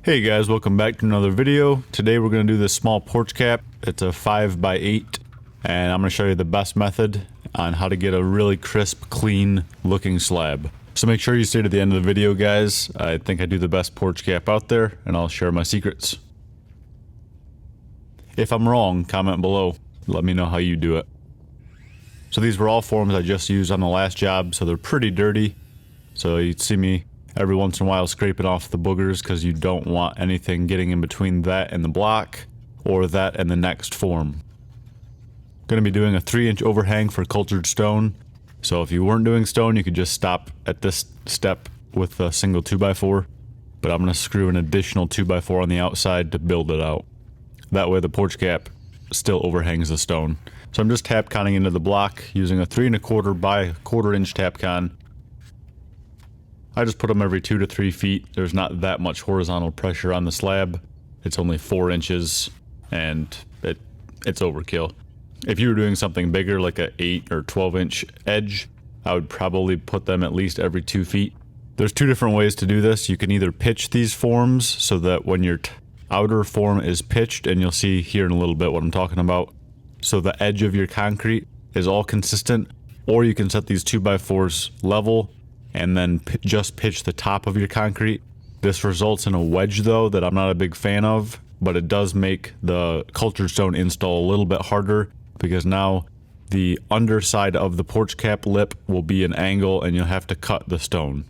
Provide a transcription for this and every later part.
Hey guys, welcome back to another video. Today we're going to do this small porch cap. It's a 5x8 and I'm going to show you the best method on how to get a really crisp, clean looking slab. So make sure you stay to the end of the video, guys. I think I do the best porch cap out there and I'll share my secrets. If I'm wrong, comment below. Let me know how you do it. So these were all forms I just used on the last job, so they're pretty dirty. So you'd see me every once in a while scraping off the boogers because you don't want anything getting in between that and the block or that and the next form. Going to be doing a 3-inch overhang for cultured stone. So if you weren't doing stone, you could just stop at this step with a single 2x4. But I'm going to screw an additional 2x4 on the outside to build it out. That way the porch cap still overhangs the stone. So I'm just tap conning into the block using a 3 1/4 by 1/4 inch tap con. I just put them every 2 to 3 feet. There's not that much horizontal pressure on the slab. It's only 4 inches and it's overkill. If you were doing something bigger like a 8 or 12 inch edge, I would probably put them at least every 2 feet. There's two different ways to do this. You can either pitch these forms so that when your outer form is pitched, and you'll see here in a little bit what I'm talking about, so the edge of your concrete is all consistent, or you can set these 2x4s level and then just pitch the top of your concrete. This results in a wedge though that I'm not a big fan of, but it does make the cultured stone install a little bit harder because now the underside of the porch cap lip will be an angle and you'll have to cut the stone.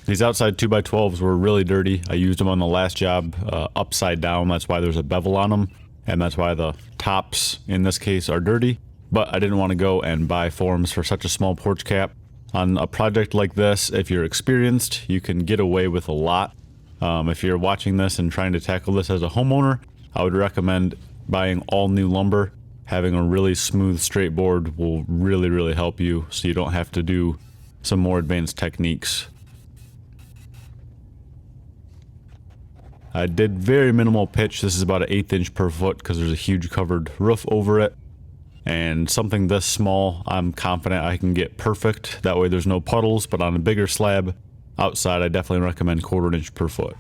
These outside 2x12s were really dirty. I used them on the last job upside down. That's why there's a bevel on them, and that's why the tops in this case are dirty. But I didn't want to go and buy forms for such a small porch cap. On a project like this, if you're experienced, you can get away with a lot. If you're watching this and trying to tackle this as a homeowner, I would recommend buying all new lumber. Having a really smooth straight board will really help you, so you don't have to do some more advanced techniques. I did very minimal pitch. This is about an 1/8 inch per foot because there's a huge covered roof over it. And something this small, I'm confident I can get perfect. That way there's no puddles, but on a bigger slab outside, I definitely recommend 1/4 inch per foot.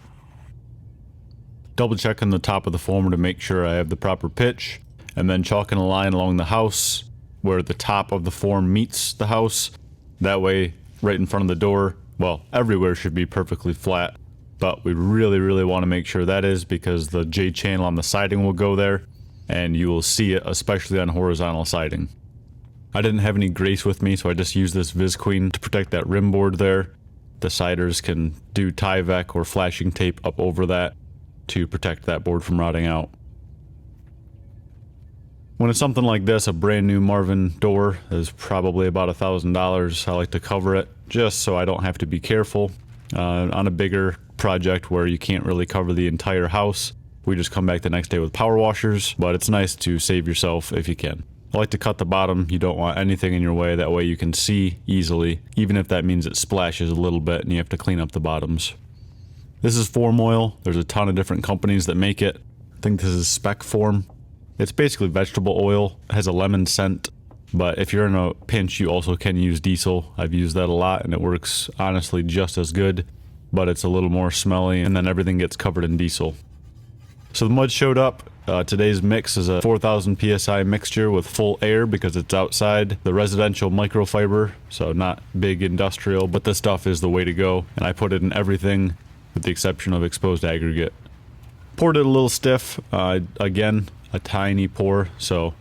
Double checking the top of the form to make sure I have the proper pitch, and then chalking a line along the house where the top of the form meets the house. That way, right in front of the door, well, everywhere should be perfectly flat, but we really want to make sure that is, because the J channel on the siding will go there, and you will see it, especially on horizontal siding. I didn't have any grace with me, so I just used this Visqueen to protect that rim board there. The siders can do Tyvek or flashing tape up over that to protect that board from rotting out. When it's something like this, a brand new Marvin door is probably about $1,000. I like to cover it just so I don't have to be careful. On a bigger project where you can't really cover the entire house, we just come back the next day with power washers, but it's nice to save yourself if you can. I like to cut the bottom. You don't want anything in your way. That way you can see easily, even if that means it splashes a little bit and you have to clean up the bottoms. This is form oil. There's a ton of different companies that make it. I think this is Spec Form. It's basically vegetable oil. It has a lemon scent, but if you're in a pinch, you also can use diesel. I've used that a lot and it works honestly just as good, but it's a little more smelly, and then everything gets covered in diesel. So the mud showed up. Today's mix is a 4,000 PSI mixture with full air because it's outside. The residential microfiber, so not big industrial, but this stuff is the way to go. And I put it in everything with the exception of exposed aggregate. Poured it a little stiff. Again, a tiny pour. So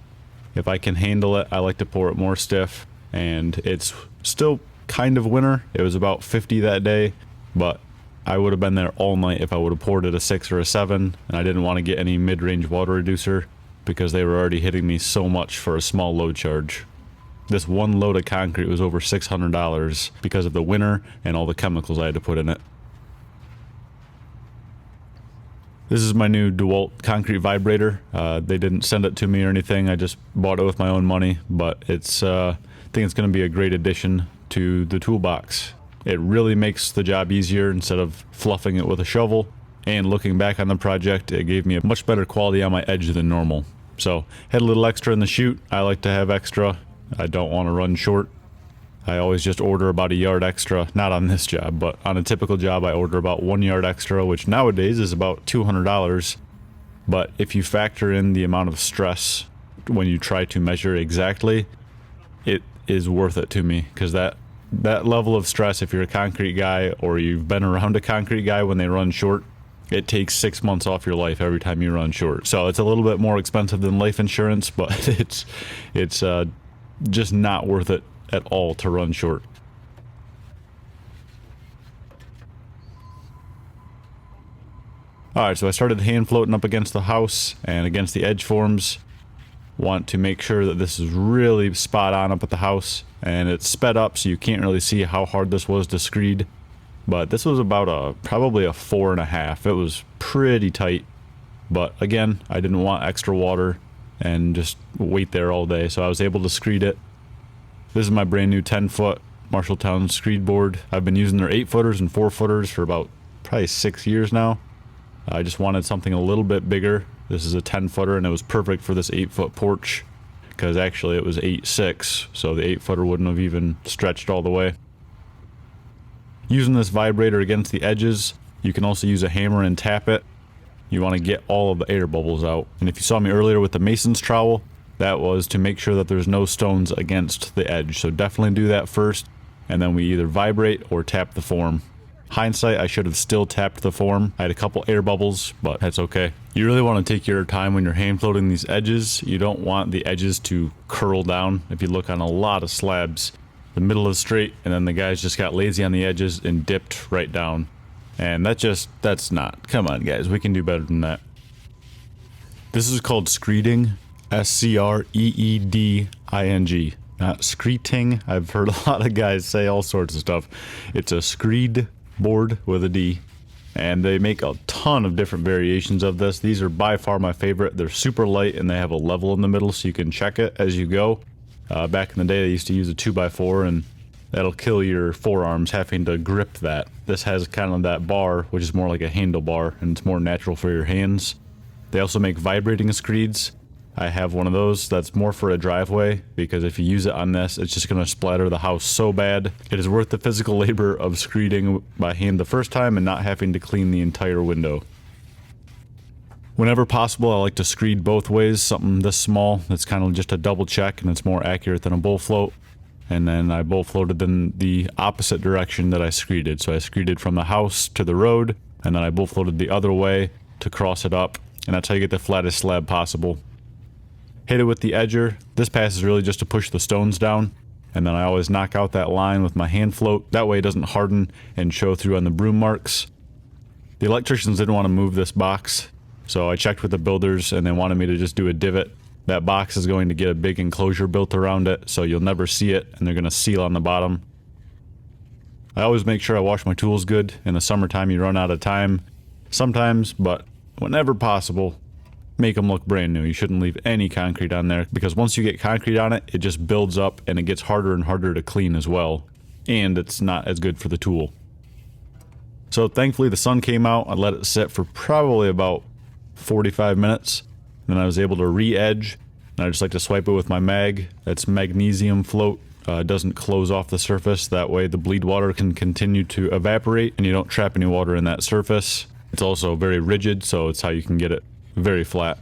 if I can handle it, I like to pour it more stiff. And it's still kind of winter. It was about 50 that day, but I would have been there all night if I would have poured it a 6 or a 7, and I didn't want to get any mid-range water reducer because they were already hitting me so much for a small load charge. This one load of concrete was over $600 because of the winter and all the chemicals I had to put in it. This is my new DeWalt concrete vibrator. They didn't send it to me or anything. I just bought it with my own money, but it's I think it's going to be a great addition to the toolbox. It really makes the job easier instead of fluffing it with a shovel. And looking back on the project, it gave me a much better quality on my edge than normal. So, had a little extra in the chute. I like to have extra. I don't want to run short. I always just order about a yard extra, not on this job, but on a typical job I order about 1 yard extra, which nowadays is about $200. But if you factor in the amount of stress when you try to measure exactly, it is worth it to me, because that level of stress, if you're a concrete guy or you've been around a concrete guy when they run short, it takes 6 months off your life every time you run short. So it's a little bit more expensive than life insurance, but it's just not worth it at all to run short. Alright, so I started hand floating up against the house and against the edge forms. Want to make sure that this is really spot on up at the house, and it's sped up so you can't really see how hard this was to screed. But this was about probably a 4.5. It was pretty tight, but again, I didn't want extra water and just wait there all day, so I was able to screed it. This is my brand new 10-foot Marshalltown screed board. I've been using their 8-footers and 4-footers for about probably 6 years now. I just wanted something a little bit bigger. This is a 10-footer, and it was perfect for this 8-foot porch, because actually it was 8.6, so the 8-footer wouldn't have even stretched all the way. Using this vibrator against the edges, you can also use a hammer and tap it. You want to get all of the air bubbles out. And if you saw me earlier with the mason's trowel, that was to make sure that there's no stones against the edge. So definitely do that first, and then we either vibrate or tap the form. Hindsight, I should have still tapped the form. I had a couple air bubbles, but that's okay. You really want to take your time when you're hand floating these edges. You don't want the edges to curl down. If you look on a lot of slabs, the middle is straight, and then the guys just got lazy on the edges and dipped right down. And that's not. Come on, guys, we can do better than that. This is called screeting. Screeding. Not screeting. I've heard a lot of guys say all sorts of stuff. It's a screed board with a D, and they make a ton of different variations of this. These are by far my favorite. They're super light, and they have a level in the middle so you can check it as you go. Back in the day, they used to use a 2x4, and that'll kill your forearms having to grip that. This has kind of that bar, which is more like a handlebar, and it's more natural for your hands. They also make vibrating screeds. I have one of those that's more for a driveway, because if you use it on this, it's just going to splatter the house so bad. It is worth the physical labor of screeding by hand the first time and not having to clean the entire window. Whenever possible, I like to screed both ways. Something this small, that's kind of just a double check, and it's more accurate than a bull float. And then I bull floated in the opposite direction that I screeded. So I screeded from the house to the road, and then I bull floated the other way to cross it up, and that's how you get the flattest slab possible. Hit it with the edger. This pass is really just to push the stones down, and then I always knock out that line with my hand float. That way it doesn't harden and show through on the broom marks. The electricians didn't want to move this box, so I checked with the builders and they wanted me to just do a divot. That box is going to get a big enclosure built around it, so you'll never see it, and they're going to seal on the bottom. I always make sure I wash my tools good. In the summertime you run out of time sometimes, but whenever possible, make them look brand new. You shouldn't leave any concrete on there, because once you get concrete on it, it just builds up and it gets harder and harder to clean as well, and it's not as good for the tool. So thankfully the sun came out. I let it sit for probably about 45 minutes. Then I was able to re-edge, and I just like to swipe it with my mag. That's magnesium float. It doesn't close off the surface. That way the bleed water can continue to evaporate and you don't trap any water in that surface. It's also very rigid, so it's how you can get it very flat.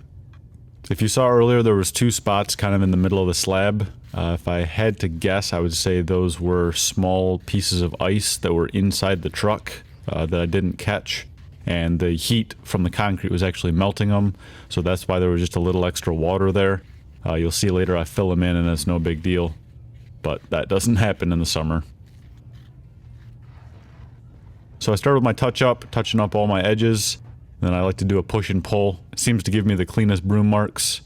If you saw earlier, there was 2 spots kind of in the middle of the slab. If I had to guess, I would say those were small pieces of ice that were inside the truck that I didn't catch. And the heat from the concrete was actually melting them, so that's why there was just a little extra water there. You'll see later I fill them in and it's no big deal, but that doesn't happen in the summer. So I start with my touching up all my edges, then I like to do a push and pull. It seems to give me the cleanest broom marks.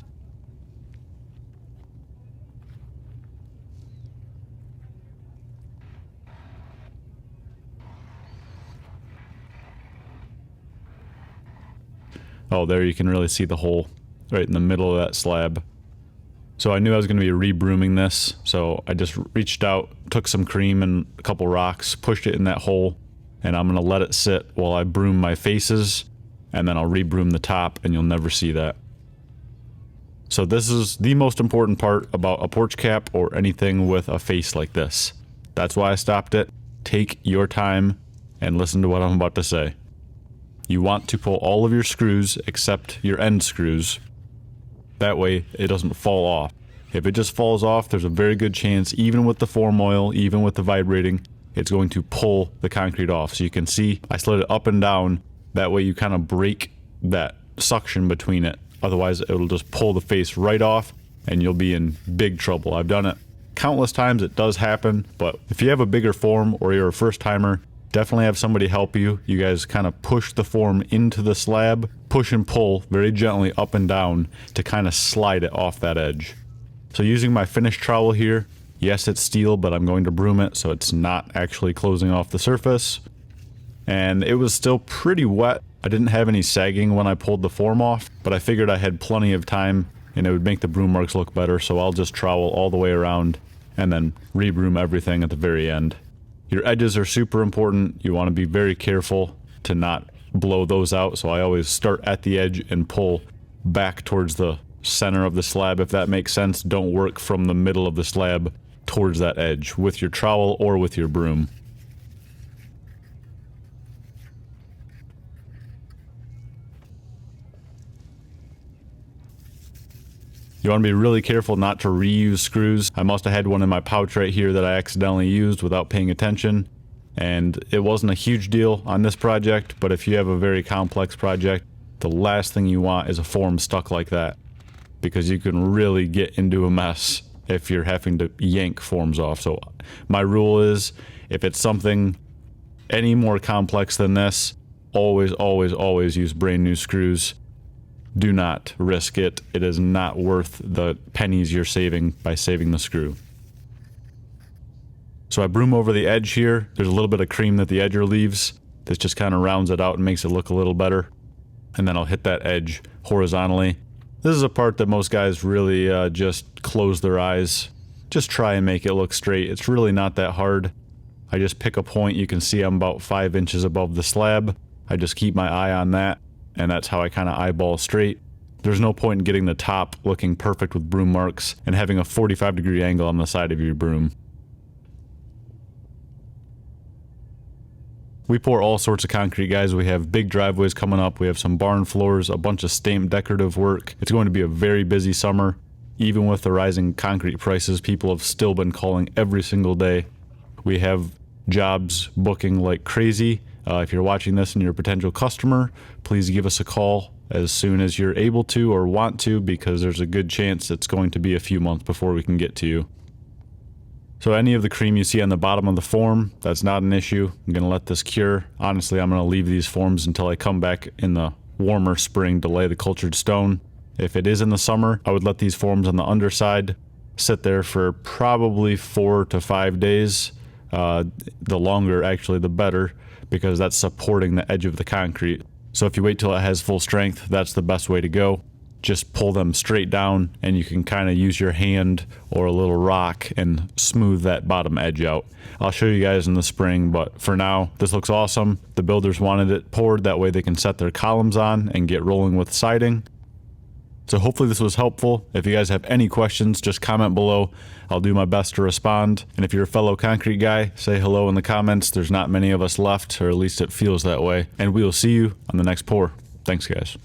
Oh, there you can really see the hole right in the middle of that slab. So I knew I was going to be re-brooming this, so I just reached out, took some cream and a couple rocks, pushed it in that hole, and I'm going to let it sit while I broom my faces, and then I'll re-broom the top, and you'll never see that. So this is the most important part about a porch cap or anything with a face like this. That's why I stopped it. Take your time and listen to what I'm about to say. You want to pull all of your screws except your end screws. That way it doesn't fall off. If it just falls off, there's a very good chance, even with the form oil, even with the vibrating, it's going to pull the concrete off. So you can see I slid it up and down. That way you kind of break that suction between it. Otherwise it'll just pull the face right off and you'll be in big trouble. I've done it countless times. It does happen, but if you have a bigger form or you're a first timer, definitely have somebody help you. You guys kind of push the form into the slab, push and pull very gently up and down to kind of slide it off that edge. So using my finish trowel here, yes, it's steel, but I'm going to broom it so it's not actually closing off the surface. And it was still pretty wet. I didn't have any sagging when I pulled the form off, but I figured I had plenty of time and it would make the broom marks look better, so I'll just trowel all the way around and then re-broom everything at the very end. Your edges are super important. You want to be very careful to not blow those out, so I always start at the edge and pull back towards the center of the slab, if that makes sense. Don't work from the middle of the slab towards that edge with your trowel or with your broom. You want to be really careful not to reuse screws. I must have had one in my pouch right here that I accidentally used without paying attention, and it wasn't a huge deal on this project, but if you have a very complex project, the last thing you want is a form stuck like that, because you can really get into a mess if you're having to yank forms off. So my rule is, if it's something any more complex than this, always, always, always use brand new screws. Do not risk it. It is not worth the pennies you're saving by saving the screw. So I broom over the edge here. There's a little bit of cream that the edger leaves. This just kind of rounds it out and makes it look a little better. And then I'll hit that edge horizontally. This is a part that most guys really just close their eyes. Just try and make it look straight. It's really not that hard. I just pick a point. You can see I'm about 5 inches above the slab. I just keep my eye on that, and that's how I kind of eyeball straight. There's no point in getting the top looking perfect with broom marks and having a 45-degree angle on the side of your broom. We pour all sorts of concrete, guys. We have big driveways coming up. We have some barn floors, a bunch of stamped decorative work. It's going to be a very busy summer. Even with the rising concrete prices, people have still been calling every single day. We have jobs booking like crazy. If you're watching this and you're a potential customer, please give us a call as soon as you're able to or want to, because there's a good chance it's going to be a few months before we can get to you. So any of the cream you see on the bottom of the form, that's not an issue. I'm going to let this cure. Honestly, I'm going to leave these forms until I come back in the warmer spring to lay the cultured stone. If it is in the summer, I would let these forms on the underside sit there for probably 4 to 5 days. The longer, actually, the better, because that's supporting the edge of the concrete. So if you wait till it has full strength, that's the best way to go. Just pull them straight down, and you can kind of use your hand or a little rock and smooth that bottom edge out. I'll show you guys in the spring, but for now, this looks awesome. The builders wanted it poured, that way they can set their columns on and get rolling with siding. So hopefully this was helpful. If you guys have any questions, just comment below. I'll do my best to respond. And if you're a fellow concrete guy, say hello in the comments. There's not many of us left, or at least it feels that way. And we will see you on the next pour. Thanks, guys.